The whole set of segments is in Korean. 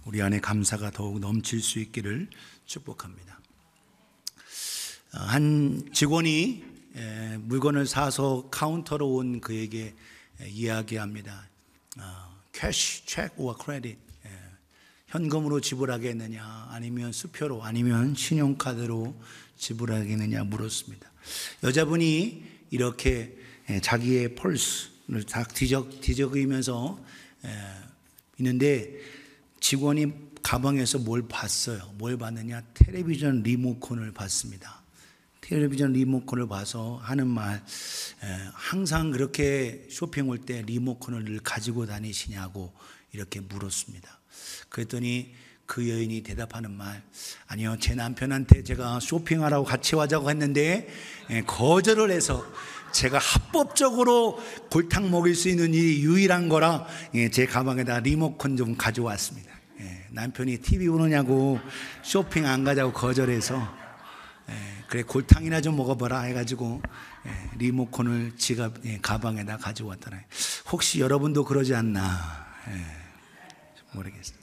우리 안에 감사가 더욱 넘칠 수 있기를 축복합니다. 한 직원이 물건을 사서 카운터로 온 그에게 이야기합니다. 캐시, 체크, or 크레딧, 현금으로 지불하겠느냐 아니면 수표로 아니면 신용카드로 지불하겠느냐 물었습니다. 여자분이 이렇게 자기의 펄스를 딱 뒤적이면서 있는데 직원이 가방에서 뭘 봤어요. 뭘 봤느냐? 텔레비전 리모컨을 봤습니다. 텔레비전 리모컨을 봐서 하는 말, 항상 그렇게 쇼핑 올 때 리모컨을 늘 가지고 다니시냐고 이렇게 물었습니다. 그랬더니 그 여인이 대답하는 말, 아니요, 제 남편한테 제가 쇼핑하라고 같이 가자고 했는데 거절을 해서 제가 합법적으로 골탕 먹일 수 있는 일이 유일한 거라 제 가방에다 리모컨 좀 가져왔습니다. 남편이 TV 보느냐고 쇼핑 안 가자고 거절해서 그래 골탕이나 좀 먹어봐라 해가지고 리모컨을 지갑 가방에다 가져왔더라. 혹시 여러분도 그러지 않나 모르겠어요.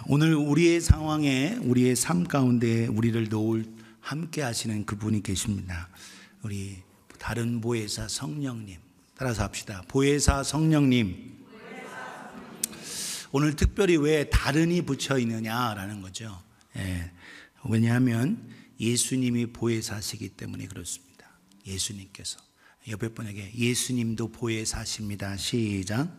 오늘 우리의 상황에 우리의 삶 가운데 우리를 놓을 함께 하시는 그분이 계십니다. 우리 다른 보혜사 성령님 따라서 합시다. 보혜사 성령님. 오늘 특별히 왜 다른이 붙여 있느냐라는 거죠. 왜냐하면 예수님이 보혜사시기 때문에 그렇습니다. 예수님께서. 옆에 분에게 예수님도 보혜사십니다. 시작.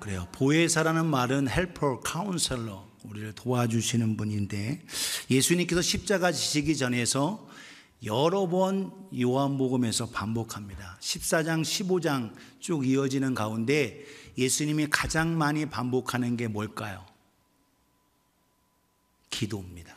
그래요. 보혜사라는 말은 헬퍼, 카운셀러, 우리를 도와주시는 분인데 예수님께서 십자가 지시기 전에서 여러 번 요한복음에서 반복합니다. 14장, 15장 쭉 이어지는 가운데 예수님이 가장 많이 반복하는 게 뭘까요? 기도입니다.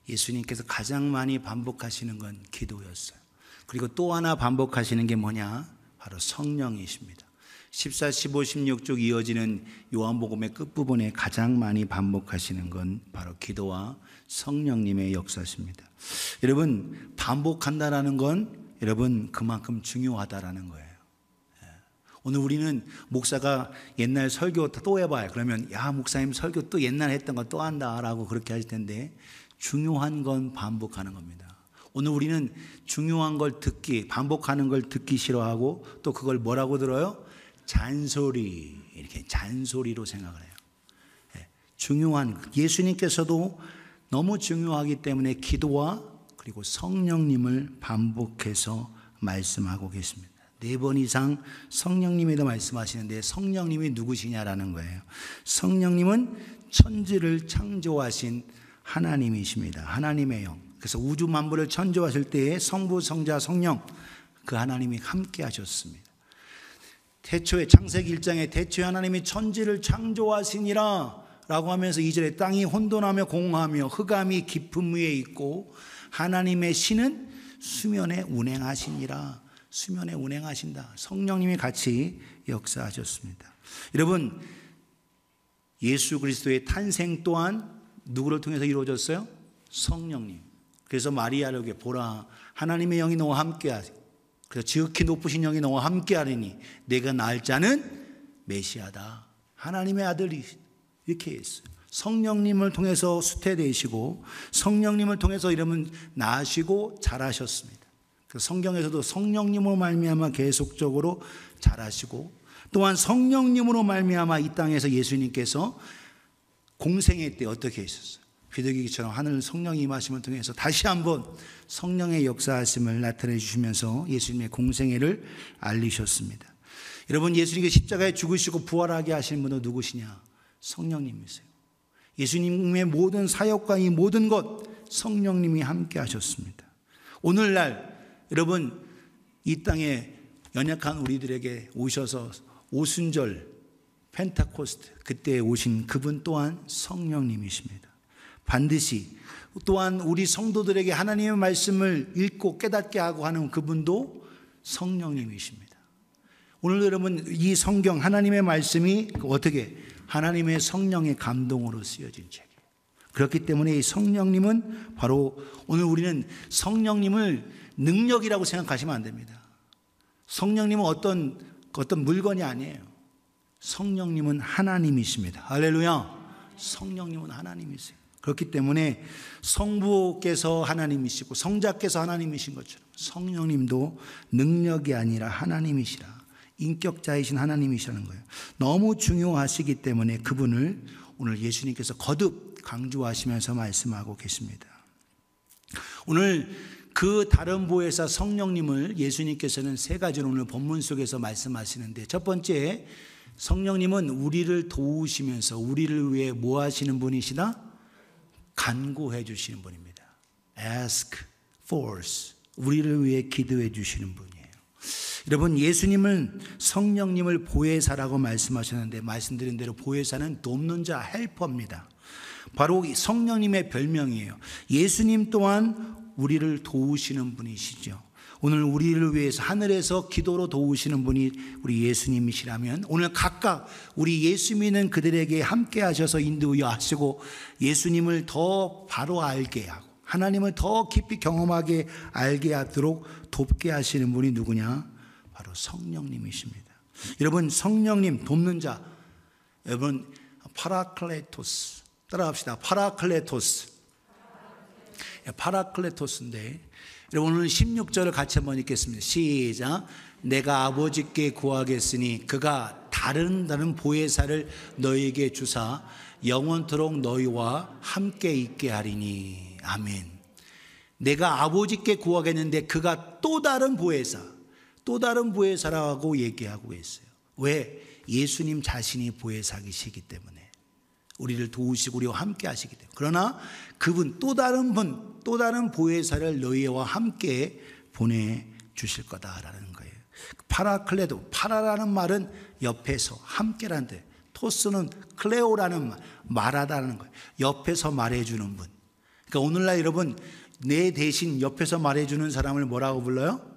예수님께서 가장 많이 반복하시는 건 기도였어요. 그리고 또 하나 반복하시는 게 뭐냐? 바로 성령이십니다. 14, 15, 16 쭉 이어지는 요한복음의 끝부분에 가장 많이 반복하시는 건 바로 기도와 성령님의 역사십니다. 여러분, 반복한다라는 건 여러분 그만큼 중요하다라는 거예요. 오늘 우리는 목사가 옛날 설교 또 해봐요. 그러면 야 목사님 설교 또 옛날 했던 거 또 한다라고 그렇게 하실 텐데 중요한 건 반복하는 겁니다. 오늘 우리는 중요한 걸 듣기, 반복하는 걸 듣기 싫어하고 또 그걸 뭐라고 들어요? 잔소리, 이렇게 잔소리로 생각을 해요. 중요한, 예수님께서도 너무 중요하기 때문에 기도와 그리고 성령님을 반복해서 말씀하고 계십니다. 4번 이상 성령님에 대해 말씀하시는데 성령님이 누구시냐라는 거예요. 성령님은 천지를 창조하신 하나님이십니다. 하나님의 영. 그래서 우주 만물을 창조하실 때에 성부, 성자, 성령 그 하나님이 함께 하셨습니다. 태초에 창세기 1장에 태초에 하나님이 천지를 창조하시니라 라고 하면서 2절에 땅이 혼돈하며 공허하며 흑암이 깊음 위에 있고 하나님의 신은 수면에 운행하시니라. 수면에 운행하신다. 성령님이 같이 역사하셨습니다. 여러분, 예수 그리스도의 탄생 또한 누구를 통해서 이루어졌어요? 성령님. 그래서 마리아에게 보라 하나님의 영이 너와 함께하시. 그래서 지극히 높으신 영이 너와 함께하리니 내가 낳을 자는 메시아다. 하나님의 아들이 이렇게 했어요. 성령님을 통해서 수태되시고 성령님을 통해서 이러면 낳으시고 자라셨습니다. 성경에서도 성령님으로 말미암아 계속적으로 자라시고 또한 성령님으로 말미암아 이 땅에서 예수님께서 공생애 때 어떻게 했었어요? 비둘기처럼 하늘 성령이 임하심을 통해서 다시 한번 성령의 역사하심을 나타내 주시면서 예수님의 공생애를 알리셨습니다. 여러분, 예수님께서 십자가에 죽으시고 부활하게 하신 분은 누구시냐? 성령님이세요. 예수님의 모든 사역과 이 모든 것 성령님이 함께 하셨습니다. 오늘날 여러분, 이 땅에 연약한 우리들에게 오셔서 오순절 펜타코스트 그때 오신 그분 또한 성령님이십니다. 반드시 또한 우리 성도들에게 하나님의 말씀을 읽고 깨닫게 하고 하는 그분도 성령님이십니다. 오늘 여러분, 이 성경 하나님의 말씀이 어떻게 하나님의 성령의 감동으로 쓰여진 책이에요. 그렇기 때문에 이 성령님은 바로 오늘 우리는 성령님을 능력이라고 생각하시면 안 됩니다. 성령님은 어떤 물건이 아니에요. 성령님은 하나님이십니다. 할렐루야. 성령님은 하나님이세요. 그렇기 때문에 성부께서 하나님이시고 성자께서 하나님이신 것처럼 성령님도 능력이 아니라 하나님이시라, 인격자이신 하나님이시라는 거예요. 너무 중요하시기 때문에 그분을 오늘 예수님께서 거듭 강조하시면서 말씀하고 계십니다. 오늘 그 다른 보혜사 성령님을 예수님께서는 세 가지로 오늘 본문 속에서 말씀하시는데, 첫 번째, 성령님은 우리를 도우시면서 우리를 위해 뭐 하시는 분이시다? 간구해 주시는 분입니다. Ask for us. 우리를 위해 기도해 주시는 분이에요. 여러분, 예수님은 성령님을 보혜사라고 말씀하셨는데, 말씀드린 대로 보혜사는 돕는 자, 헬퍼입니다. 바로 성령님의 별명이에요. 예수님 또한 우리를 도우시는 분이시죠. 오늘 우리를 위해서 하늘에서 기도로 도우시는 분이 우리 예수님이시라면, 오늘 각각 우리 예수 믿는 그들에게 함께 하셔서 인도하시고 예수님을 더 바로 알게 하고 하나님을 더 깊이 경험하게 알게 하도록 돕게 하시는 분이 누구냐? 바로 성령님이십니다. 여러분, 성령님 돕는 자, 여러분, 파라클레토스 따라합시다. 파라클레토스인데, 여러분 오늘 16절을 같이 한번 읽겠습니다. 시작. 내가 아버지께 구하겠으니 그가 다른 보혜사를 너희에게 주사 영원토록 너희와 함께 있게 하리니. 아멘. 내가 아버지께 구하겠는데 그가 또 다른 보혜사라고 얘기하고 있어요. 왜? 예수님 자신이 보혜사이시기 때문에, 우리를 도우시고 우리와 함께 하시기 때문에. 그러나 그분 또 다른 보혜사를 너희와 함께 보내주실 거다라는 거예요. 파라클레도, 파라라는 말은 옆에서, 함께라는 데, 토스는 클레오라는 말, 말하다라는 거예요. 옆에서 말해주는 분. 그러니까 오늘날 여러분, 내 대신 옆에서 말해주는 사람을 뭐라고 불러요?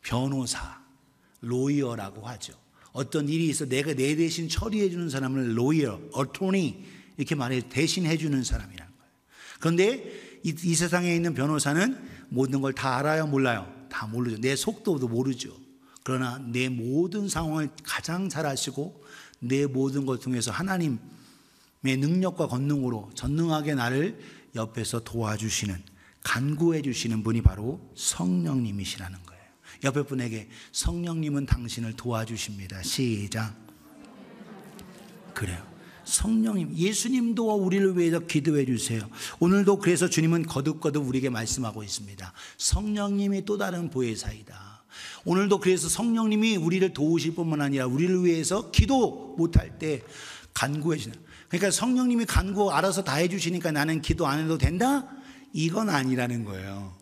변호사, 로이어라고 하죠. 어떤 일이 있어 내가 내 대신 처리해 주는 사람을 로이어, 어토니 이렇게 말해 대신해 주는 사람이라는 거예요. 그런데 이 세상에 있는 변호사는 모든 걸 다 알아요, 몰라요? 다 모르죠. 내 속도도 모르죠. 그러나 내 모든 상황을 가장 잘 아시고 내 모든 것 통해서 하나님의 능력과 권능으로 전능하게 나를 옆에서 도와주시는, 간구해 주시는 분이 바로 성령님이시라는 거예요. 옆에 분에게 성령님은 당신을 도와주십니다. 시작. 그래요. 성령님, 예수님도 우리를 위해서 기도해 주세요. 오늘도 그래서 주님은 거듭거듭 우리에게 말씀하고 있습니다. 성령님이 또 다른 보혜사이다. 오늘도 그래서 성령님이 우리를 도우실 뿐만 아니라 우리를 위해서 기도 못할 때 간구해 주시는. 그러니까 성령님이 간구 알아서 다 해주시니까 나는 기도 안 해도 된다? 이건 아니라는 거예요.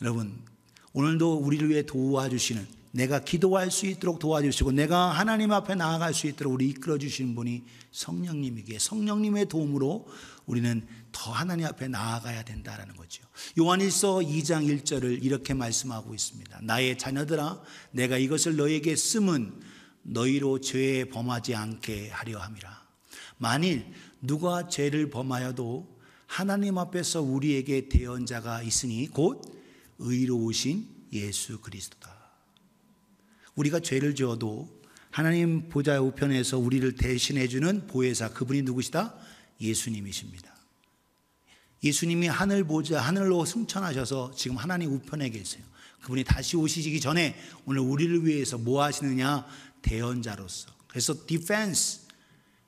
여러분, 오늘도 우리를 위해 도와주시는, 내가 기도할 수 있도록 도와주시고 내가 하나님 앞에 나아갈 수 있도록 우리 이끌어 주시는 분이 성령님이기에 성령님의 도움으로 우리는 더 하나님 앞에 나아가야 된다는 거죠. 요한일서 2장 1절을 이렇게 말씀하고 있습니다. 나의 자녀들아, 내가 이것을 너희에게 쓰면 너희로 죄에 범하지 않게 하려 함이라. 만일 누가 죄를 범하여도 하나님 앞에서 우리에게 대언자가 있으니 곧 의로우신 예수 그리스도다. 우리가 죄를 지어도 하나님 보좌 우편에서 우리를 대신해 주는 보혜사, 그분이 누구시다? 예수님이십니다. 예수님이 하늘 보좌, 하늘로 승천하셔서 지금 하나님 우편에 계세요. 그분이 다시 오시기 전에 오늘 우리를 위해서 뭐 하시느냐? 대언자로서. 그래서 디펜스,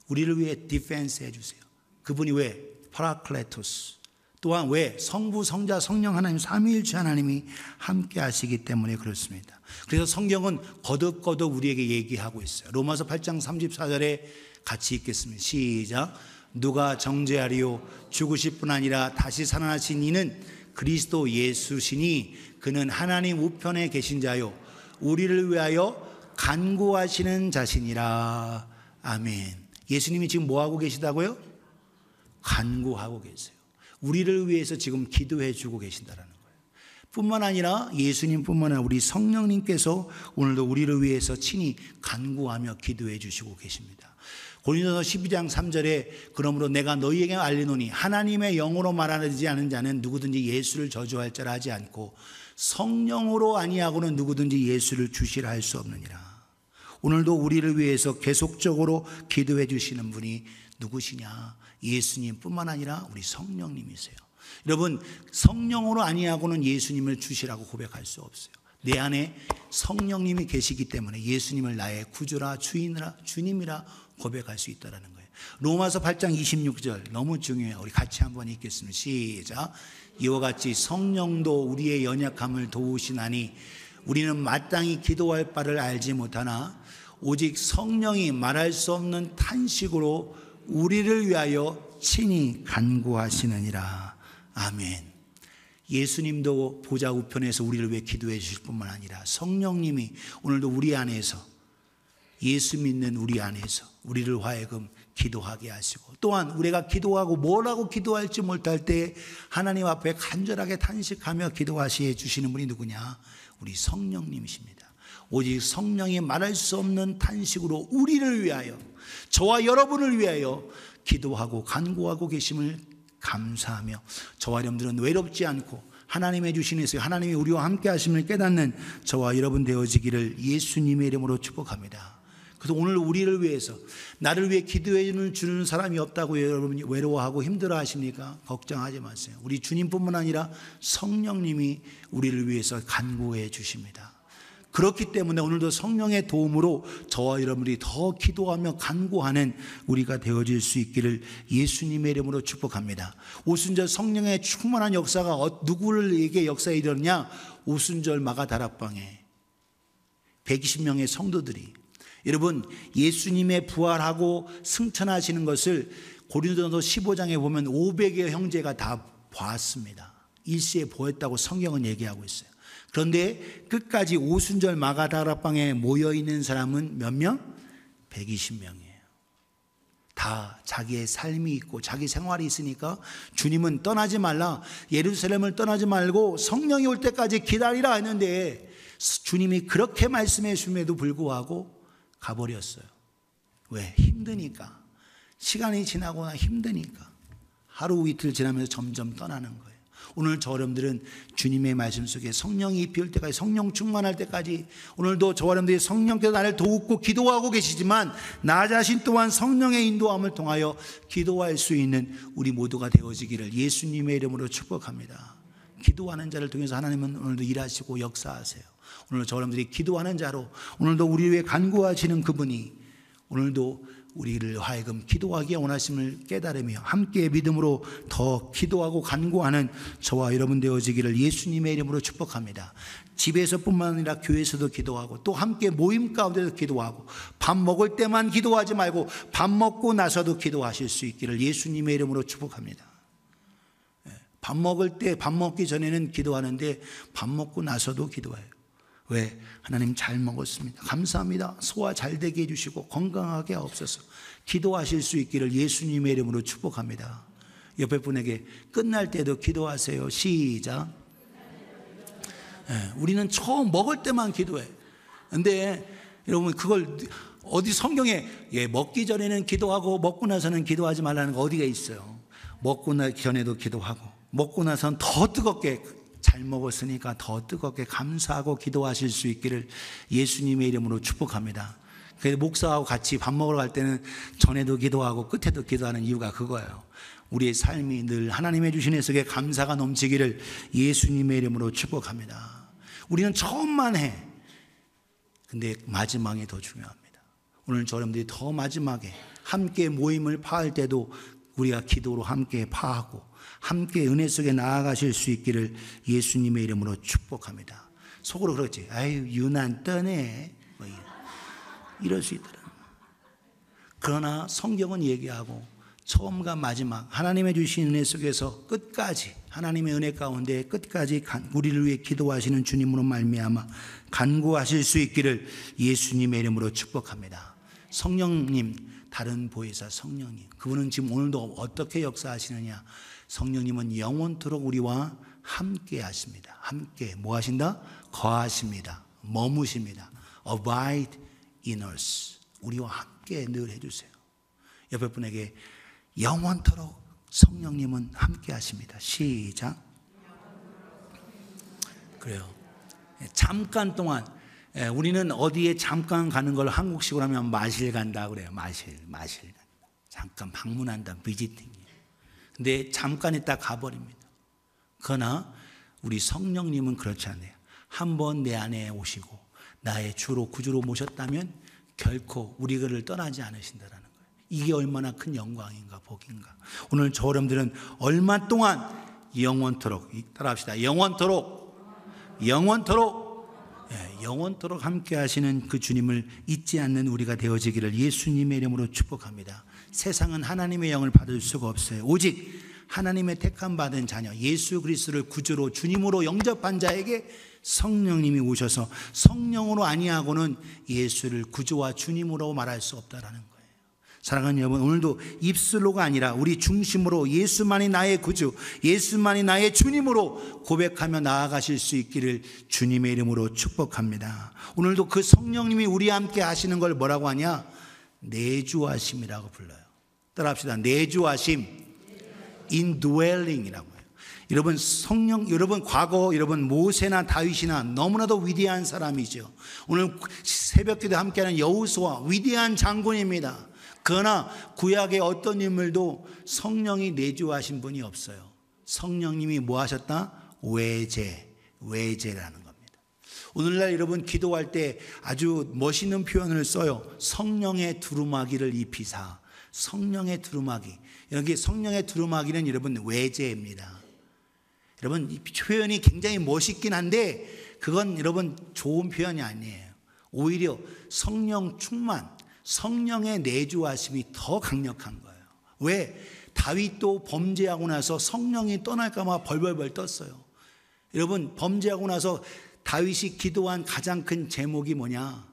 우리를 위해 디펜스 해주세요. 그분이 왜? 파라클레토스. 또한 왜? 성부, 성자, 성령 하나님 삼위일체 하나님이 함께 하시기 때문에 그렇습니다. 그래서 성경은 거듭거듭 우리에게 얘기하고 있어요. 로마서 8장 34절에 같이 읽겠습니다. 시작. 누가 정죄하리요? 죽으실 뿐 아니라 다시 살아나신 이는 그리스도 예수시니 그는 하나님 우편에 계신 자요 우리를 위하여 간구하시는 자신이라. 아멘. 예수님이 지금 뭐하고 계시다고요? 간구하고 계세요. 우리를 위해서 지금 기도해 주고 계신다는 거예요. 뿐만 아니라 예수님뿐만 아니라 우리 성령님께서 오늘도 우리를 위해서 친히 간구하며 기도해 주시고 계십니다. 고린도서 12장 3절에 그러므로 내가 너희에게 알리노니 하나님의 영으로 말하지 않은 자는 누구든지 예수를 저주할 자라 하지 않고 성령으로 아니하고는 누구든지 예수를 주시라 할 수 없느니라. 오늘도 우리를 위해서 계속적으로 기도해 주시는 분이 누구시냐? 예수님뿐만 아니라 우리 성령님이세요. 여러분, 성령으로 아니하고는 예수님을 주시라고 고백할 수 없어요. 내 안에 성령님이 계시기 때문에 예수님을 나의 구주라 주님이라 고백할 수 있다는 거예요. 로마서 8장 26절 너무 중요해요. 우리 같이 한번 읽겠습니다. 시작. 이와 같이 성령도 우리의 연약함을 도우시나니 우리는 마땅히 기도할 바를 알지 못하나 오직 성령이 말할 수 없는 탄식으로 우리를 위하여 친히 간구하시느니라. 아멘. 예수님도 보좌 우편에서 우리를 위해 기도해 주실 뿐만 아니라 성령님이 오늘도 우리 안에서, 예수 믿는 우리 안에서 우리를 하여금 기도하게 하시고, 또한 우리가 기도하고 뭐라고 기도할지 못할 때 하나님 앞에 간절하게 탄식하며 기도하시게 주시는 분이 누구냐? 우리 성령님이십니다. 오직 성령이 말할 수 없는 탄식으로 우리를 위하여, 저와 여러분을 위하여 기도하고 간구하고 계심을 감사하며, 저와 여러분들은 외롭지 않고 하나님의 주신에서 하나님이 우리와 함께 하심을 깨닫는 저와 여러분 되어지기를 예수님의 이름으로 축복합니다. 그래서 오늘 우리를 위해서, 나를 위해 기도해 주는 사람이 없다고 여러분이 외로워하고 힘들어 하십니까? 걱정하지 마세요. 우리 주님뿐만 아니라 성령님이 우리를 위해서 간구해 주십니다. 그렇기 때문에 오늘도 성령의 도움으로 저와 여러분들이 더 기도하며 간구하는 우리가 되어질 수 있기를 예수님의 이름으로 축복합니다. 오순절 성령의 충만한 역사가 누구에게 역사에 이르느냐? 오순절 마가다락방에 120명의 성도들이, 여러분, 예수님의 부활하고 승천하시는 것을 고린도전서 15장에 보면 500여 형제가 다 봤습니다. 일시에 보였다고 성경은 얘기하고 있어요. 그런데 끝까지 오순절 마가다락방에 모여있는 사람은 몇 명? 120명이에요. 다 자기의 삶이 있고 자기 생활이 있으니까 주님은 떠나지 말라, 예루살렘을 떠나지 말고 성령이 올 때까지 기다리라 했는데 주님이 그렇게 말씀해 주심에도 불구하고 가버렸어요. 왜? 힘드니까. 시간이 지나거나 힘드니까. 하루 이틀 지나면서 점점 떠나는 거예요. 오늘 저 여러분들은 주님의 말씀 속에 성령이 입힐 때까지, 성령 충만할 때까지, 오늘도 저 여러분들이 성령께서 나를 도우고 기도하고 계시지만 나 자신 또한 성령의 인도함을 통하여 기도할 수 있는 우리 모두가 되어지기를 예수님의 이름으로 축복합니다. 기도하는 자를 통해서 하나님은 오늘도 일하시고 역사하세요. 오늘 저 여러분들이 기도하는 자로, 오늘도 우리 위해 간구하시는 그분이 오늘도 우리를 하여금 기도하기에 원하심을 깨달으며 함께 믿음으로 더 기도하고 간구하는 저와 여러분 되어지기를 예수님의 이름으로 축복합니다. 집에서뿐만 아니라 교회에서도 기도하고, 또 함께 모임 가운데서 기도하고, 밥 먹을 때만 기도하지 말고 밥 먹고 나서도 기도하실 수 있기를 예수님의 이름으로 축복합니다. 밥 먹을 때, 밥 먹기 전에는 기도하는데 밥 먹고 나서도 기도해요. 왜? 하나님 잘 먹었습니다. 감사합니다. 소화 잘 되게 해주시고 건강하게 하옵소서. 기도하실 수 있기를 예수님의 이름으로 축복합니다. 옆에 분에게 끝날 때도 기도하세요. 시작. 우리는 처음 먹을 때만 기도해. 근데 여러분, 그걸 어디 성경에 먹기 전에는 기도하고 먹고 나서는 기도하지 말라는 거 어디가 있어요? 먹고 나기 전에도 기도하고 먹고 나서는 더 뜨겁게, 잘 먹었으니까 더 뜨겁게 감사하고 기도하실 수 있기를 예수님의 이름으로 축복합니다. 그래서 목사하고 같이 밥 먹으러 갈 때는 전에도 기도하고 끝에도 기도하는 이유가 그거예요. 우리의 삶이 늘 하나님의 주신 애 속에 감사가 넘치기를 예수님의 이름으로 축복합니다. 우리는 처음만 해. 근데 마지막이 더 중요합니다. 오늘 저러분들이 더 마지막에 함께 모임을 파할 때도 우리가 기도로 함께 파하고 함께 은혜 속에 나아가실 수 있기를 예수님의 이름으로 축복합니다. 속으로 그러지. 아유, 유난 떠네. 뭐 이럴 수 있더라. 그러나 성경은 얘기하고 처음과 마지막 하나님의 주신 은혜 속에서 끝까지, 하나님의 은혜 가운데 끝까지 우리를 위해 기도하시는 주님으로 말미암아 간구하실 수 있기를 예수님의 이름으로 축복합니다. 성령님, 다른 보혜사 성령님, 그분은 지금 오늘도 어떻게 역사하시느냐? 성령님은 영원토록 우리와 함께 하십니다. 함께 뭐 하신다? 거하십니다. 머무십니다. Abide in us. 우리와 함께 늘 해주세요. 옆에 분에게 영원토록 성령님은 함께 하십니다. 시작. 그래요. 잠깐 동안 우리는 어디에 잠깐 가는 걸 한국식으로 하면 마실 간다 그래요. 마실 간다. 잠깐 방문한다. 비지팅이에요. 근데 잠깐 있다 가버립니다. 그러나 우리 성령님은 그렇지 않아요. 한번 내 안에 오시고 나의 주로 구주로 모셨다면 결코 우리를 떠나지 않으신다라는 거예요. 이게 얼마나 큰 영광인가 복인가. 오늘 저 여러분들은 얼마 동안 영원토록, 따라합시다. 영원토록 함께 하시는 그 주님을 잊지 않는 우리가 되어지기를 예수님의 이름으로 축복합니다. 세상은 하나님의 영을 받을 수가 없어요. 오직 하나님의 택함 받은 자녀 예수 그리스도를 구주로 주님으로 영접한 자에게 성령님이 오셔서 성령으로 아니하고는 예수를 구주와 주님으로 말할 수 없다라는 거예요. 사랑하는 여러분, 오늘도 입술로가 아니라 우리 중심으로 예수만이 나의 구주, 예수만이 나의 주님으로 고백하며 나아가실 수 있기를 주님의 이름으로 축복합니다. 오늘도 그 성령님이 우리와 함께 하시는 걸 뭐라고 하냐? 내주하심이라고 불러요. 따라합시다. 내주하심, indwelling이라고 해요. 여러분 성령, 여러분 과거 여러분 모세나 다윗이나 너무나도 위대한 사람이죠. 오늘 새벽기도 함께하는 여호수아 위대한 장군입니다. 그러나 구약의 어떤 인물도 성령이 내주하신 분이 없어요. 성령님이 뭐 하셨다? 외제라는 겁니다. 오늘날 여러분 기도할 때 아주 멋있는 표현을 써요. 성령의 두루마기를 입히사. 성령의 두루마기. 여기 성령의 두루마기는 여러분 외제입니다. 여러분 이 표현이 굉장히 멋있긴 한데 그건 여러분 좋은 표현이 아니에요. 오히려 성령 충만, 성령의 내주하심이 더 강력한 거예요. 왜? 다윗도 범죄하고 나서 성령이 떠날까 봐 벌벌벌 떴어요. 여러분 범죄하고 나서 다윗이 기도한 가장 큰 제목이 뭐냐?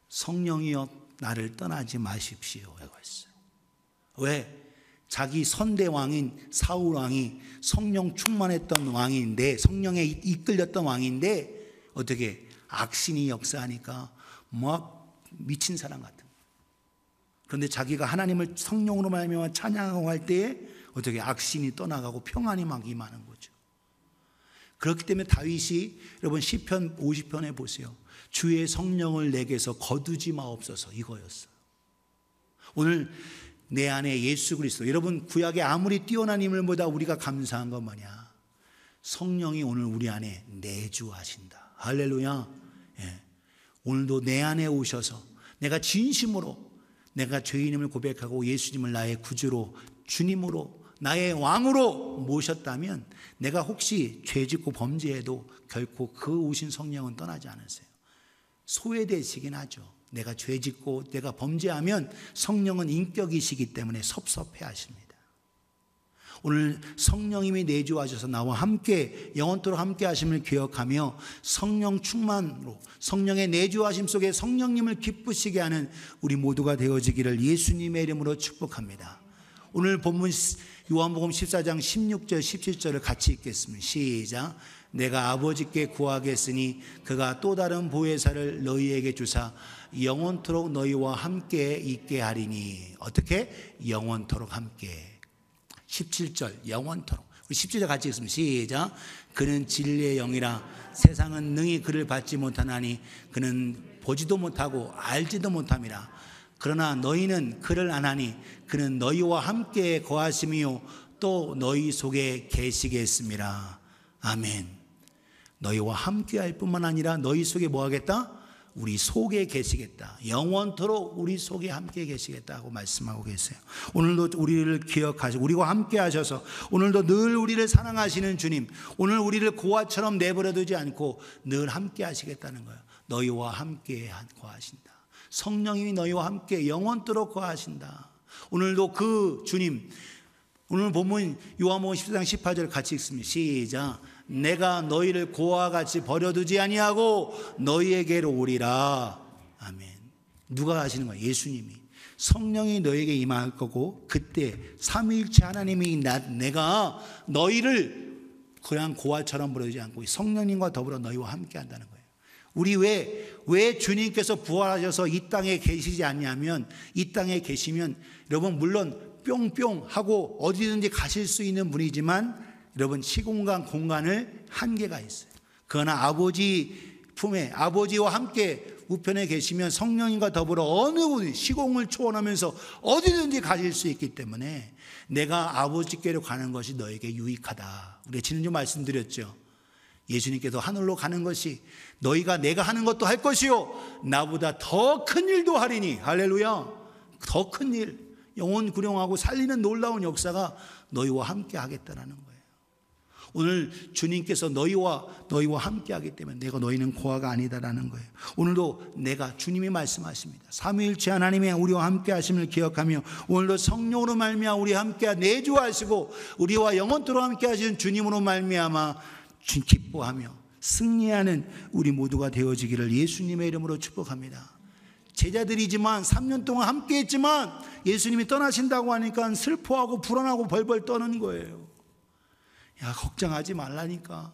성령이여 나를 떠나지 마십시오 라고 했어요. 왜? 자기 선대왕인 사울왕이 성령 충만했던 왕인데, 성령에 이끌렸던 왕인데 어떻게 악신이 역사하니까 막 미친 사람 같은. 그런데 자기가 하나님을 성령으로 말미암아 찬양하고 할 때에 어떻게 악신이 떠나가고 평안이 막 임하는 거죠. 그렇기 때문에 다윗이 여러분 시편 50편에 보세요. 주의 성령을 내게서 거두지 마옵소서 이거였어요. 오늘 내 안에 예수 그리스도, 여러분 구약의 아무리 뛰어난 인물보다 우리가 감사한 건 뭐냐? 성령이 오늘 우리 안에 내주하신다. 할렐루야. 예. 오늘도 내 안에 오셔서 내가 진심으로 내가 죄인임을 고백하고 예수님을 나의 구주로 주님으로 나의 왕으로 모셨다면 내가 혹시 죄짓고 범죄해도 결코 그 오신 성령은 떠나지 않으세요. 소외되시긴 하죠. 내가 죄짓고 내가 범죄하면 성령은 인격이시기 때문에 섭섭해 하십니다. 오늘 성령님이 내주하셔서 나와 함께 영원토록 함께 하심을 기억하며 성령 충만으로 성령의 내주하심 속에 성령님을 기쁘시게 하는 우리 모두가 되어지기를 예수님의 이름으로 축복합니다. 오늘 본문 요한복음 14장 16절 17절을 같이 읽겠습니다. 시작. 내가 아버지께 구하겠으니 그가 또 다른 보혜사를 너희에게 주사 영원토록 너희와 함께 있게 하리니. 어떻게? 영원토록 함께. 17절 영원토록. 우리 17절 같이 읽습니다. 시작. 그는 진리의 영이라 세상은 능히 그를 받지 못하나니 그는 보지도 못하고 알지도 못함이라. 그러나 너희는 그를 아나니 그는 너희와 함께 거하심이요 또 너희 속에 계시겠습니다. 아멘. 너희와 함께 할 뿐만 아니라 너희 속에 뭐 하겠다? 우리 속에 계시겠다. 영원토록 우리 속에 함께 계시겠다고 말씀하고 계세요. 오늘도 우리를 기억하시고 우리와 함께 하셔서 오늘도 늘 우리를 사랑하시는 주님, 오늘 우리를 고아처럼 내버려 두지 않고 늘 함께 하시겠다는 거예요. 너희와 함께 거하신다. 성령님이 너희와 함께 영원토록 거하신다. 오늘도 그 주님, 오늘 본문 요한복음 14장 18절 같이 읽습니다. 시작. 내가 너희를 고아와 같이 버려두지 아니하고 너희에게로 오리라. 아멘. 누가 하시는 거예요? 예수님이. 성령이 너에게 임할 거고 그때 삼위일체 하나님이 내가 너희를 그냥 고아처럼 버려두지 않고 성령님과 더불어 너희와 함께 한다는 거예요. 우리 왜 주님께서 부활하셔서 이 땅에 계시지 않냐면, 이 땅에 계시면 여러분 물론 뿅뿅 하고 어디든지 가실 수 있는 분이지만 여러분 시공간 공간을 한계가 있어요. 그러나 아버지 품에 아버지와 함께 우편에 계시면 성령님과 더불어 어느 시공을 초월하면서 어디든지 가실 수 있기 때문에 내가 아버지께로 가는 것이 너에게 유익하다. 우리가 지난주 말씀드렸죠. 예수님께서 하늘로 가는 것이 너희가 내가 하는 것도 할 것이요 나보다 더 큰 일도 하리니. 할렐루야. 더 큰 일, 영혼 구령하고 살리는 놀라운 역사가 너희와 함께 하겠다라는 거예요. 오늘 주님께서 너희와 함께 하기 때문에 내가 너희는 고아가 아니다라는 거예요. 오늘도 내가 주님이 말씀하십니다. 삼위일체 하나님의 우리와 함께 하심을 기억하며 오늘도 성령으로 말미암아 우리와 함께 내주하시고 우리와 영원토록 함께 하시는 주님으로 말미암아 기뻐하며 승리하는 우리 모두가 되어지기를 예수님의 이름으로 축복합니다. 제자들이지만 3년 동안 함께 했지만 예수님이 떠나신다고 하니까 슬퍼하고 불안하고 벌벌 떠는 거예요. 야, 걱정하지 말라니까.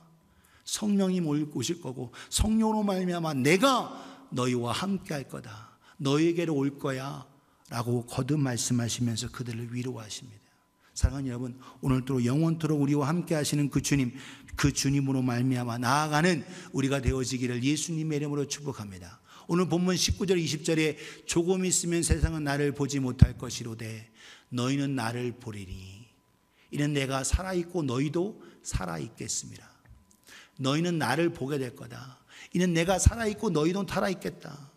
성령님 오실 거고 성령으로 말미암아 내가 너희와 함께 할 거다. 너희에게로 올 거야 라고 거듭 말씀하시면서 그들을 위로하십니다. 사랑하는 여러분, 오늘도 영원토록 우리와 함께 하시는 그 주님, 그 주님으로 말미암아 나아가는 우리가 되어지기를 예수님의 이름으로 축복합니다. 오늘 본문 19절 20절에 조금 있으면 세상은 나를 보지 못할 것이로되 너희는 나를 보리니 이는 내가 살아있고 너희도 살아있겠습니다. 너희는 나를 보게 될 거다. 이는 내가 살아있고 너희도 살아있겠다.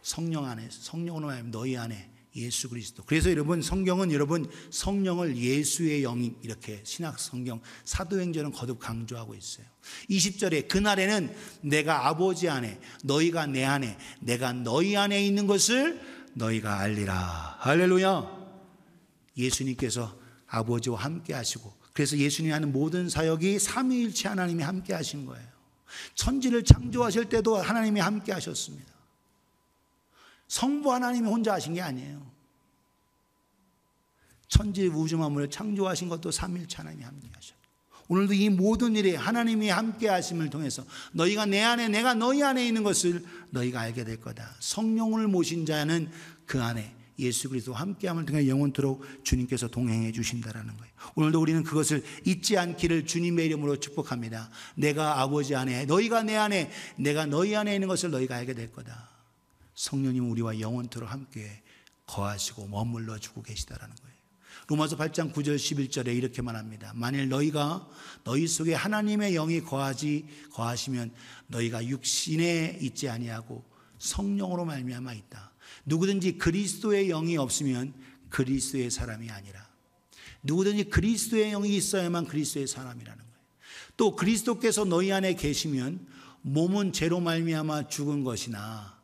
성령 안에, 성령으로 말하면 너희 안에 예수 그리스도. 그래서 여러분 성경은 여러분 성령을 예수의 영이 이렇게 신약 성경 사도행전은 거듭 강조하고 있어요. 20절에 그날에는 내가 아버지 안에 너희가 내 안에 내가 너희 안에 있는 것을 너희가 알리라. 할렐루야. 예수님께서 아버지와 함께 하시고 그래서 예수님이 하는 모든 사역이 삼위일체 하나님이 함께 하신 거예요. 천지를 창조하실 때도 하나님이 함께 하셨습니다. 성부 하나님이 혼자 하신 게 아니에요. 천지 우주 만물을 창조하신 것도 삼위일체 하나님이 함께 하셨고 오늘도 이 모든 일에 하나님이 함께 하심을 통해서 너희가 내 안에 내가 너희 안에 있는 것을 너희가 알게 될 거다. 성령을 모신 자는 그 안에 예수 그리스도와 함께함을 통해 영원토록 주님께서 동행해 주신다라는 거예요. 오늘도 우리는 그것을 잊지 않기를 주님의 이름으로 축복합니다. 내가 아버지 안에 너희가 내 안에 내가 너희 안에 있는 것을 너희가 알게 될 거다. 성령님 우리와 영원토록 함께 거하시고 머물러 주고 계시다라는 거예요. 로마서 8장 9절 11절에 이렇게 말합니다. 만일 너희가 너희 속에 하나님의 영이 거하시면 너희가 육신에 있지 아니하고 성령으로 말미암아 있다. 누구든지 그리스도의 영이 없으면 그리스도의 사람이 아니라 누구든지 그리스도의 영이 있어야만 그리스도의 사람이라는 거예요. 또 그리스도께서 너희 안에 계시면 몸은 죄로 말미암아 죽은 것이나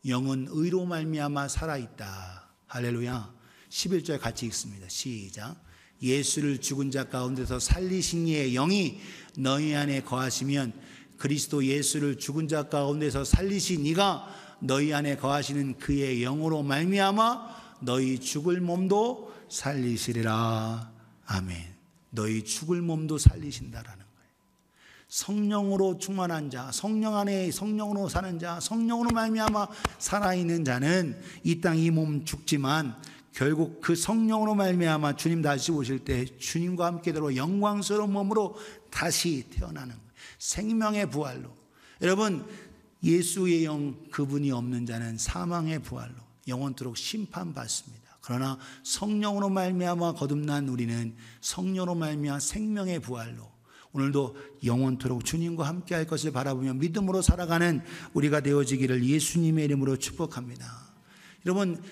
영은 의로 말미암아 살아있다. 할렐루야. 11절 같이 읽습니다. 시작. 예수를 죽은 자 가운데서 살리신 이의 영이 너희 안에 거하시면 그리스도 예수를 죽은 자 가운데서 살리신 이가 너희 안에 거하시는 그의 영으로 말미암아 너희 죽을 몸도 살리시리라. 아멘. 너희 죽을 몸도 살리신다라는 거예요. 성령으로 충만한 자, 성령 안에 성령으로 사는 자, 성령으로 말미암아 살아있는 자는 이 땅 이 몸 죽지만 결국 그 성령으로 말미암아 주님 다시 오실 때 주님과 함께 들어 영광스러운 몸으로 다시 태어나는 거예요. 생명의 부활로. 여러분 예수의 영 그분이 없는 자는 사망의 부활로 영원토록 심판받습니다. 그러나 성령으로 말미암아 거듭난 우리는 성령으로 말미암아 생명의 부활로 오늘도 영원토록 주님과 함께 할 것을 바라보며 믿음으로 살아가는 우리가 되어지기를 예수님의 이름으로 축복합니다. 여러분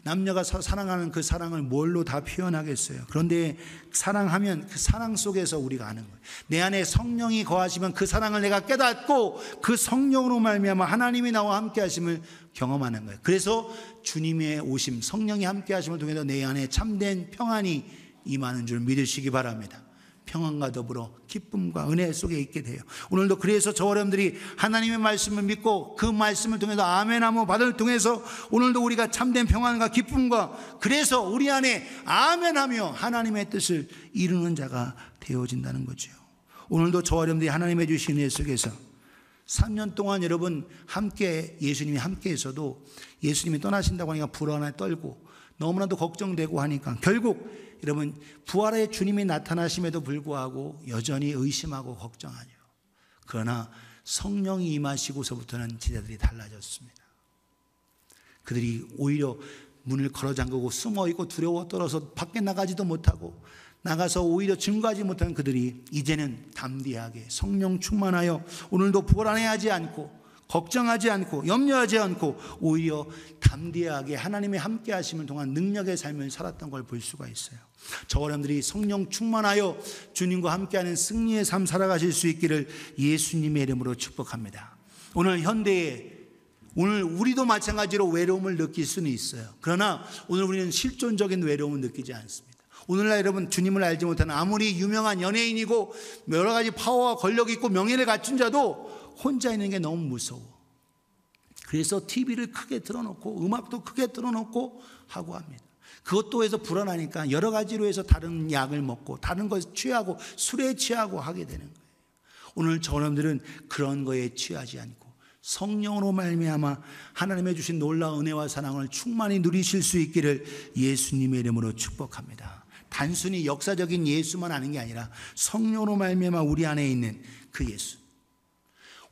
남녀가 사랑하는 그 사랑을 뭘로 다 표현하겠어요? 그런데 사랑하면 그 사랑 속에서 우리가 아는 거예요. 내 안에 성령이 거하시면 그 사랑을 내가 깨닫고 그 성령으로 말미암아 하나님이 나와 함께 하심을 경험하는 거예요. 그래서 주님의 오심, 성령이 함께 하심을 통해서 내 안에 참된 평안이 임하는 줄 믿으시기 바랍니다. 평안과 더불어 기쁨과 은혜 속에 있게 돼요. 오늘도 그래서 저와 여러분들이 하나님의 말씀을 믿고 그 말씀을 통해서 아멘함을 받을 통해서 오늘도 우리가 참된 평안과 기쁨과 그래서 우리 안에 아멘하며 하나님의 뜻을 이루는 자가 되어진다는 거죠. 오늘도 저와 여러분들이 하나님의 주신 은혜 속에서 3년 동안 여러분 함께 예수님이 함께 있어도 예수님이 떠나신다고 하니까 불안에 떨고 너무나도 걱정되고 하니까 결국 여러분 부활의 주님이 나타나심에도 불구하고 여전히 의심하고 걱정하죠. 그러나 성령이 임하시고서부터는 제자들이 달라졌습니다. 그들이 오히려 문을 걸어 잠그고 숨어있고 두려워 떨어서 밖에 나가지도 못하고 나가서 오히려 증거하지 못한 그들이 이제는 담대하게 성령 충만하여 오늘도 불안해하지 않고 걱정하지 않고 염려하지 않고 오히려 담대하게 하나님의 함께 하심을 통한 능력의 삶을 살았던 걸 볼 수가 있어요. 저와 여러분들이 성령 충만하여 주님과 함께하는 승리의 삶 살아가실 수 있기를 예수님의 이름으로 축복합니다. 오늘 현대에 오늘 우리도 마찬가지로 외로움을 느낄 수는 있어요. 그러나 오늘 우리는 실존적인 외로움을 느끼지 않습니다. 오늘날 여러분 주님을 알지 못하는 아무리 유명한 연예인이고 여러 가지 파워와 권력이 있고 명예를 갖춘 자도 혼자 있는 게 너무 무서워. 그래서 TV를 크게 틀어놓고 음악도 크게 틀어놓고 하고 합니다. 그것도 해서 불안하니까 여러 가지로 해서 다른 약을 먹고 다른 것에 취하고 술에 취하고 하게 되는 거예요. 오늘 저놈들은 그런 거에 취하지 않고 성령으로 말미암아 하나님의 주신 놀라운 은혜와 사랑을 충만히 누리실 수 있기를 예수님의 이름으로 축복합니다. 단순히 역사적인 예수만 아는 게 아니라 성령으로 말미암아 우리 안에 있는 그 예수,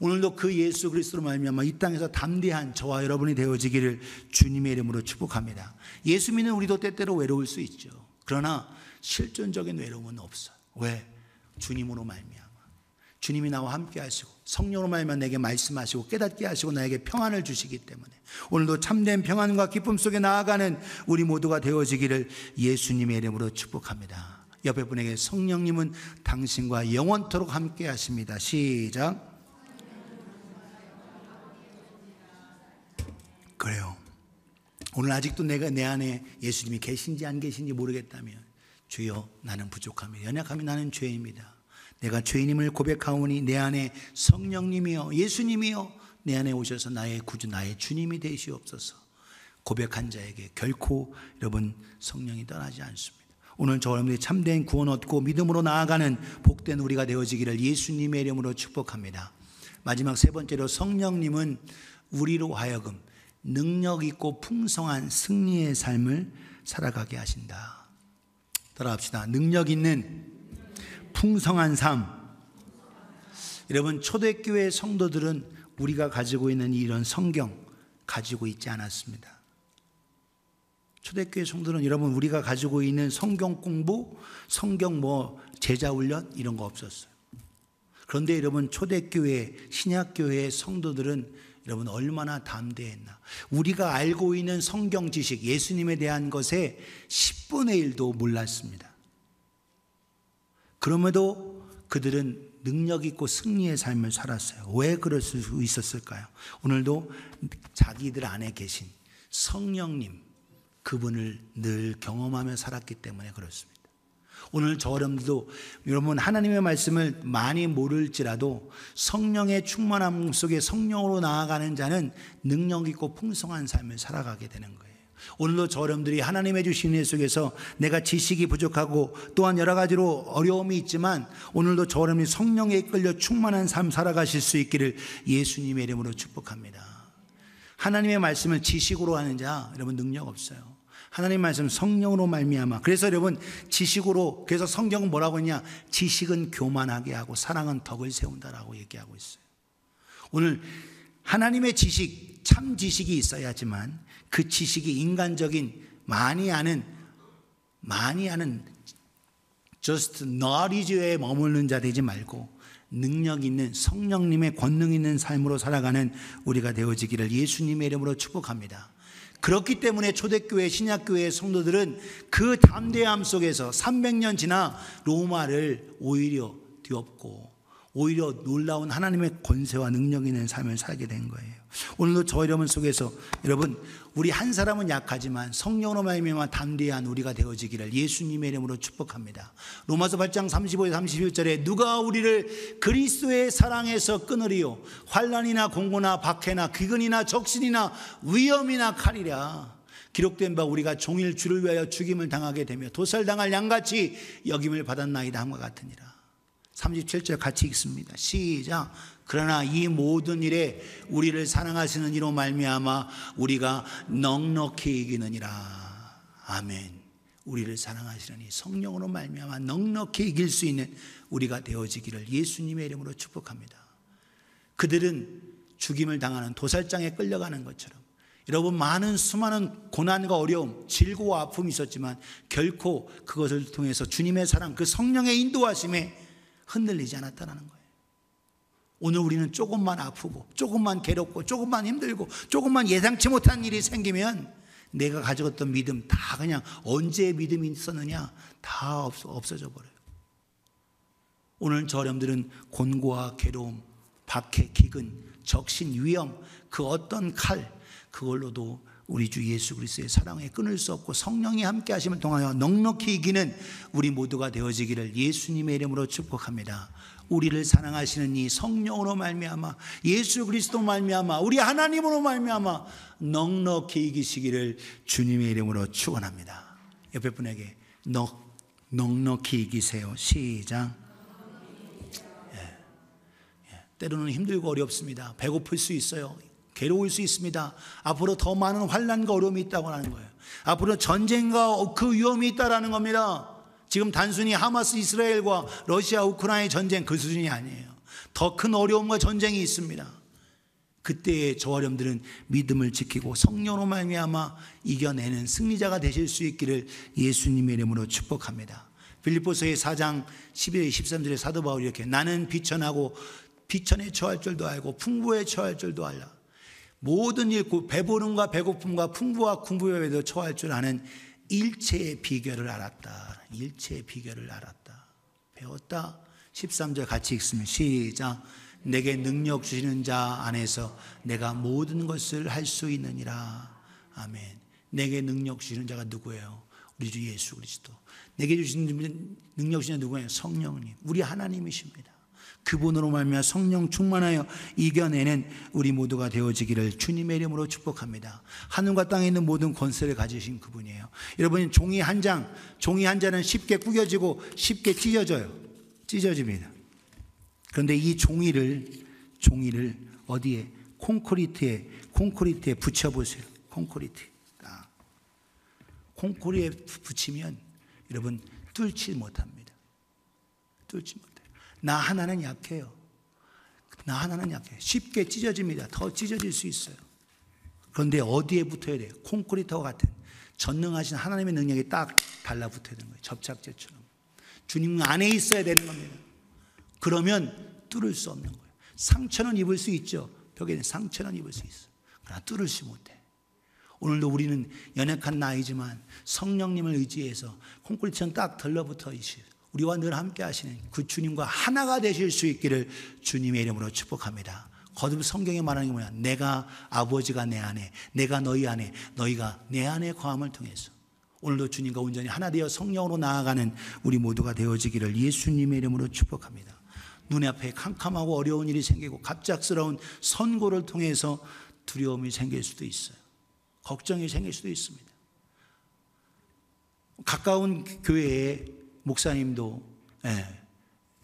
오늘도 그 예수 그리스도로 말미암아 이 땅에서 담대한 저와 여러분이 되어지기를 주님의 이름으로 축복합니다. 예수 믿는 우리도 때때로 외로울 수 있죠. 그러나 실존적인 외로움은 없어요. 왜? 주님으로 말미암아 주님이 나와 함께 하시고 성령으로 말미암아 내게 말씀하시고 깨닫게 하시고 나에게 평안을 주시기 때문에 오늘도 참된 평안과 기쁨 속에 나아가는 우리 모두가 되어지기를 예수님의 이름으로 축복합니다. 옆에 분에게 성령님은 당신과 영원토록 함께 하십니다. 시작. 그래요. 오늘 아직도 내 안에 예수님이 계신지 안 계신지 모르겠다면 주여 나는 부족합니다. 연약함이 나는 죄입니다. 내가 죄인임을 고백하오니 내 안에 성령님이여 예수님이여 내 안에 오셔서 나의 구주 나의 주님이 되시옵소서. 고백한 자에게 결코 여러분 성령이 떠나지 않습니다. 오늘 저 여러분들이 참된 구원 얻고 믿음으로 나아가는 복된 우리가 되어지기를 예수님의 이름으로 축복합니다. 마지막 세 번째로 성령님은 우리로 하여금 능력 있고 풍성한 승리의 삶을 살아가게 하신다. 따라합시다. 능력 있는 풍성한 삶. 여러분 초대교회 성도들은 우리가 가지고 있는 이런 성경 가지고 있지 않았습니다. 초대교회 성도들은 여러분 우리가 가지고 있는 성경 공부, 성경 제자 훈련 이런 거 없었어요. 그런데 여러분 초대교회 신약교회의 성도들은 여러분 얼마나 담대했나. 우리가 알고 있는 성경 지식 예수님에 대한 것에 10분의 1도 몰랐습니다. 그럼에도 그들은 능력 있고 승리의 삶을 살았어요. 왜 그럴 수 있었을까요? 오늘도 자기들 안에 계신 성령님 그분을 늘 경험하며 살았기 때문에 그렇습니다. 오늘 저 여러분들도 여러분 하나님의 말씀을 많이 모를지라도 성령의 충만함 속에 성령으로 나아가는 자는 능력 있고 풍성한 삶을 살아가게 되는 거예요. 오늘도 저 여러분들이 하나님의 주신 일 속에서 내가 지식이 부족하고 또한 여러 가지로 어려움이 있지만 오늘도 저 여러분이 성령에 이끌려 충만한 삶 살아가실 수 있기를 예수님의 이름으로 축복합니다. 하나님의 말씀을 지식으로 하는 자 여러분 능력 없어요. 하나님 말씀 성령으로 말미암아. 그래서 여러분 지식으로, 그래서 성경은 뭐라고 했냐? 지식은 교만하게 하고 사랑은 덕을 세운다라고 얘기하고 있어요. 오늘 하나님의 지식, 참 지식이 있어야지만 그 지식이 인간적인 많이 아는 just knowledge에 머무르는 자 되지 말고 능력 있는 성령님의 권능 있는 삶으로 살아가는 우리가 되어지기를 예수님의 이름으로 축복합니다. 그렇기 때문에 초대교회 신약교회의 성도들은 그 담대함 속에서 300년 지나 로마를 오히려 뒤엎고 오히려 놀라운 하나님의 권세와 능력 있는 삶을 살게 된 거예요. 오늘도 저 여러분 속에서 여러분 우리 한 사람은 약하지만 성령으로 말미암아 담대한 우리가 되어지기를 예수님의 이름으로 축복합니다. 로마서 8장 35절 31절에 누가 우리를 그리스도의 사랑에서 끊으리요 환난이나 공고나 박해나 기근이나 적신이나 위험이나 칼이라 기록된 바 우리가 종일 주를 위하여 죽임을 당하게 되며 도살당할 양같이 여김을 받았나이다 함과 같으니라. 37절 같이 읽습니다. 시작. 그러나 이 모든 일에 우리를 사랑하시는 이로 말미암아 우리가 넉넉히 이기느니라. 아멘. 우리를 사랑하시는 이 성령으로 말미암아 넉넉히 이길 수 있는 우리가 되어지기를 예수님의 이름으로 축복합니다. 그들은 죽임을 당하는 도살장에 끌려가는 것처럼 여러분 많은 수많은 고난과 어려움, 질고와 아픔이 있었지만 결코 그것을 통해서 주님의 사랑, 그 성령의 인도하심에 흔들리지 않았다는 거예요. 오늘 우리는 조금만 아프고 조금만 괴롭고 조금만 힘들고 조금만 예상치 못한 일이 생기면 내가 가져갔던 믿음 다 그냥 언제 믿음이 있었느냐 다 없어져 버려요. 오늘 저 여러분들은 곤고와 괴로움, 박해, 기근, 적신, 위험, 그 어떤 칼 그걸로도 우리 주 예수 그리스도의 사랑에 끊을 수 없고 성령이 함께 하심을 통하여 넉넉히 이기는 우리 모두가 되어지기를 예수님의 이름으로 축복합니다. 우리를 사랑하시는 이 성령으로 말미암아 예수 그리스도 말미암아 우리 하나님으로 말미암아 넉넉히 이기시기를 주님의 이름으로 축원합니다. 옆에 분에게 넉넉히 이기세요. 시작. 때로는 힘들고 어렵습니다. 배고플 수 있어요. 괴로울 수 있습니다. 앞으로 더 많은 환난과 어려움이 있다고 하는 거예요. 앞으로 전쟁과 그 위험이 있다라는 겁니다. 지금 단순히 하마스 이스라엘과 러시아 우크라이나의 전쟁 그 수준이 아니에요. 더 큰 어려움과 전쟁이 있습니다. 그때의 저와 여러분들은 믿음을 지키고 성령으로 말미암아 이겨내는 승리자가 되실 수 있기를 예수님의 이름으로 축복합니다. 빌립보서의 4장 12절 13절에 사도 바울이 이렇게 나는 비천하고 비천에 처할 줄도 알고 풍부에 처할 줄도 알라. 모든 일, 배부름과 배고픔과 풍부와 궁부에도 처할 줄 아는 일체의 비결을 알았다. 일체의 비결을 알았다. 배웠다. 13절 같이 읽으면 시작. 내게 능력 주시는 자 안에서 내가 모든 것을 할 수 있느니라. 아멘. 내게 능력 주시는 자가 누구예요? 우리 주 예수 그리스도. 내게 주시는 능력 주시는 자 누구예요? 성령님. 우리 하나님이십니다. 그분으로 말미암아 성령 충만하여 이겨내는 우리 모두가 되어지기를 주님의 이름으로 축복합니다. 하늘과 땅에 있는 모든 권세를 가지신 그분이에요. 여러분 종이 한 장은 쉽게 구겨지고 쉽게 찢어집니다. 그런데 이 종이를 어디에 콘크리트에 붙여보세요. 콘크리트에 붙이면 여러분 뚫지 못합니다. 나 하나는 약해요. 쉽게 찢어집니다. 더 찢어질 수 있어요. 그런데 어디에 붙어야 돼요? 콘크리트와 같은 전능하신 하나님의 능력이 딱 달라붙어야 되는 거예요. 접착제처럼. 주님 안에 있어야 되는 겁니다. 그러면 뚫을 수 없는 거예요. 상처는 입을 수 있죠. 벽에는 상처는 입을 수 있어요. 그러나 뚫을지 못해. 오늘도 우리는 연약한 나이지만 성령님을 의지해서 콘크리트처럼 딱 들러붙어 있어요. 우리와 늘 함께 하시는 그 주님과 하나가 되실 수 있기를 주님의 이름으로 축복합니다. 거듭 성경에 말하는 게 뭐냐? 내가 아버지가 내 안에, 내가 너희 안에, 너희가 내 안에 거함을 통해서 오늘도 주님과 온전히 하나 되어 성령으로 나아가는 우리 모두가 되어지기를 예수님의 이름으로 축복합니다. 눈앞에 캄캄하고 어려운 일이 생기고 갑작스러운 선고를 통해서 두려움이 생길 수도 있어요. 걱정이 생길 수도 있습니다. 가까운 교회에 목사님도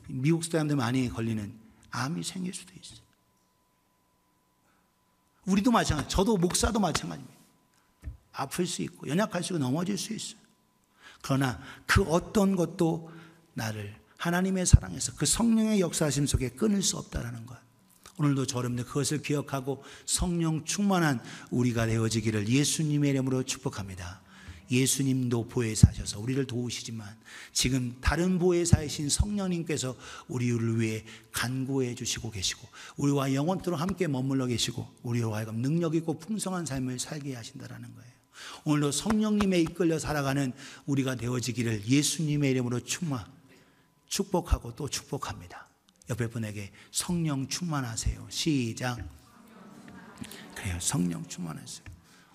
미국 사람들 많이 걸리는 암이 생길 수도 있어요. 우리도 마찬가지, 저도 목사도 마찬가지입니다. 아플 수 있고 연약할 수 있고 넘어질 수 있어요. 그러나 그 어떤 것도 나를 하나님의 사랑에서 그 성령의 역사하심 속에 끊을 수 없다는 것. 오늘도 저러분들 그것을 기억하고 성령 충만한 우리가 되어지기를 예수님의 이름으로 축복합니다. 예수님도 보혜사셔서 우리를 도우시지만 지금 다른 보혜사이신 성령님께서 우리를 위해 간구해 주시고 계시고 우리와 영원토록 함께 머물러 계시고 우리로 하여금 능력 있고 풍성한 삶을 살게 하신다는 거예요. 오늘도 성령님에 이끌려 살아가는 우리가 되어지기를 예수님의 이름으로 축복하고 또 축복합니다. 옆에 분에게 성령 충만하세요. 시작. 그래요. 성령 충만하세요.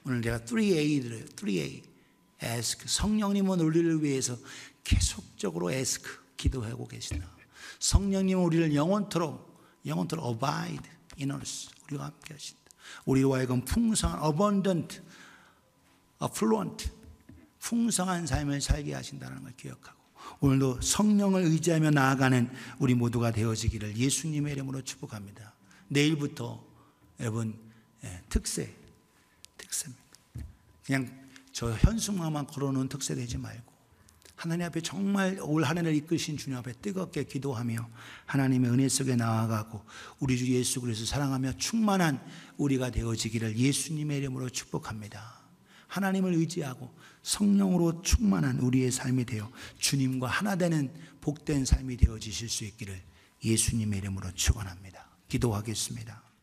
오늘 제가 3A 들어요. 3A. ask. 성령님은 우리를 위해서 계속적으로 ask 기도하고 계시다. 성령님은 우리를 영원토록 abide in us. 우리와 함께 하신다. 우리와 하여금 풍성한 abundant, affluent 풍성한 삶을 살게 하신다는 걸 기억하고 오늘도 성령을 의지하며 나아가는 우리 모두가 되어지기를 예수님의 이름으로 축복합니다. 내일부터 여러분 특세입니다. 그냥 저 현수막만 걸어놓은 특세 되지 말고 하나님 앞에 정말 올 한 해를 이끄신 주님 앞에 뜨겁게 기도하며 하나님의 은혜 속에 나아가고 우리 주 예수 그리스도 사랑하며 충만한 우리가 되어지기를 예수님의 이름으로 축복합니다. 하나님을 의지하고 성령으로 충만한 우리의 삶이 되어 주님과 하나 되는 복된 삶이 되어지실 수 있기를 예수님의 이름으로 축원합니다. 기도하겠습니다.